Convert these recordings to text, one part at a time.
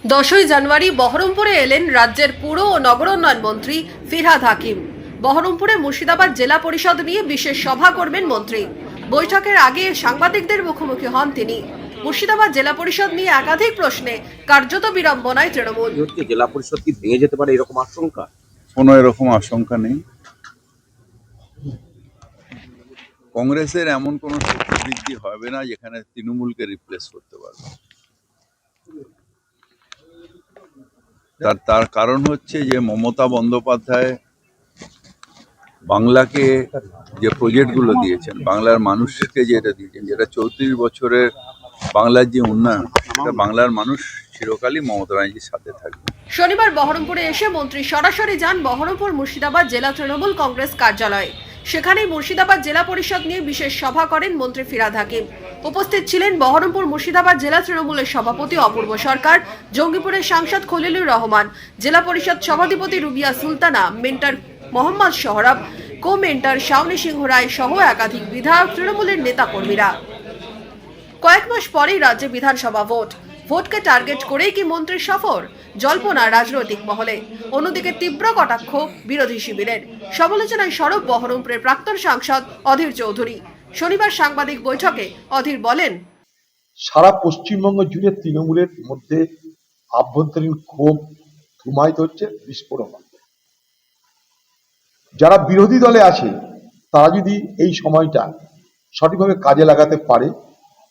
10ই জানুয়ারি বহরমপুরে এলেন রাজ্যের পুর ও নগরোন্নয়ন মন্ত্রী ফিরহাদ হাকিম। বহরমপুরে মুর্শিদাবাদ জেলা পরিষদ নিয়ে বিশেষ সভা করবেন মন্ত্রী। বৈঠকের আগে সাংবাদিকদের মুখোমুখি হন তিনি। মুর্শিদাবাদ জেলা পরিষদ নিয়ে একাধিক প্রশ্নে কার্যত বিড়ম্বনায় তৃণমূল। জেলা পরিষদ কি ভেঙে যেতে পারে এরকম আশঙ্কা? কোনো এরকম আশঙ্কা নেই। কংগ্রেসের এমন কোনো শক্তি বৃদ্ধি হবে না যেখানে তৃণমূলকে রিপ্লেস করতে পারবে। তার কারণ হচ্ছে যে মমতা বন্দ্যোপাধ্যায় বাংলাকে যে প্রজেক্টগুলো দিয়েছেন, বাংলার মানুষকে যেটা দিয়েছেন, যেটা 34 বছরের বাংলার যে উন্নয়ন, সেটা বাংলার মানুষ চিরকালই মমতা ব্যানার্জির সাথে থাকবে। শনিবার বহরমপুরে এসে মন্ত্রী সরাসরি যান বহরমপুর মুর্শিদাবাদ জেলা তৃণমূল কংগ্রেস কার্যালয়ে। সেখানেই মুর্শিদাবাদ জেলা পরিষদ নিয়ে বিশেষ সভা করেন মন্ত্রী ফিরহাদ হাকিম। উপস্থিত ছিলেন বহরমপুর মুর্শিদাবাদ জেলা তৃণমূলের সভাপতি অপূর্ব সরকার, জঙ্গিপুরের সাংসদ খলিলুর রহমান, জেলা পরিষদ সভাধিপতি রুবিয়া সুলতানা, মেন্টর মোহাম্মদ সোহরাব, কো মেন্টর শাওনি সিংহ রায় সহ একাধিক বিধায়ক, তৃণমূলের নেতাকর্মীরা। কয়েক মাস পরেই রাজ্যে বিধানসভা ভোটকে টার্গেট করেই কি মন্ত্রীর সফর? জল্পনা রাজনৈতিক মহলে। অন্যদিকে তীব্র কটাক্ষ বিরোধী শিবিরের। সমালোচনায় সরব বহরমপুরের প্রাক্তন সাংসদ অধীর চৌধুরী। শনিবার সাংবাদিক বৈঠকে অধীর বলেন, সারা পশ্চিমবঙ্গ জুড়ে তৃণমূলের মধ্যে আভ্যন্তরীণ ক্ষোভ ধুমায়িত হচ্ছে বিস্ফোরণ। যারা বিরোধী দলে আছে তারা যদি এই সময়টা সঠিকভাবে কাজে লাগাতে পারে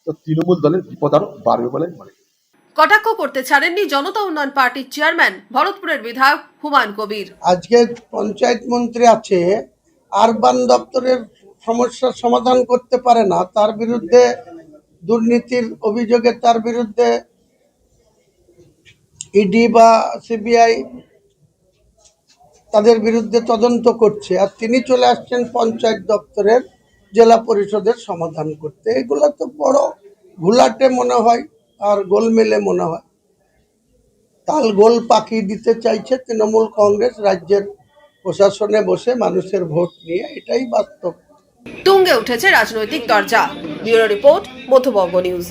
তো তৃণমূল দলের বিপদ আরো বাড়বে বলে মনে করি। কটাক্ষ করতে ছাড়েননি জনতা উন্নয়ন পার্টির চেয়ারম্যান ভরতপুরের বিধায়ক হুমায়ুন কবির। আজকে পঞ্চায়েত মন্ত্রী আছে, আরবান দপ্তরের সমস্যার সমাধান করতে পারে না, তার বিরুদ্ধে দুর্নীতির অভিযোগে তার বিরুদ্ধে ইডি বা সিবিআই তাদের বিরুদ্ধে তদন্ত করছে, আর তিনি চলে আসছেন পঞ্চায়েত দপ্তরের জেলা পরিষদের সমাধান করতে। এগুলো তো বড় ঘোলাটে মনে হয় আর গোলমেলে মনে হয়। তাল গোল পাকিয়ে দিতে চাইছে তৃণমূল কংগ্রেস রাজ্যের প্রশাসনে বসে মানুষের ভোট নিয়ে, এটাই বাস্তব। তুঙ্গে উঠেছে রাজনৈতিক দরজা। Bureau report, Madhyabanga news.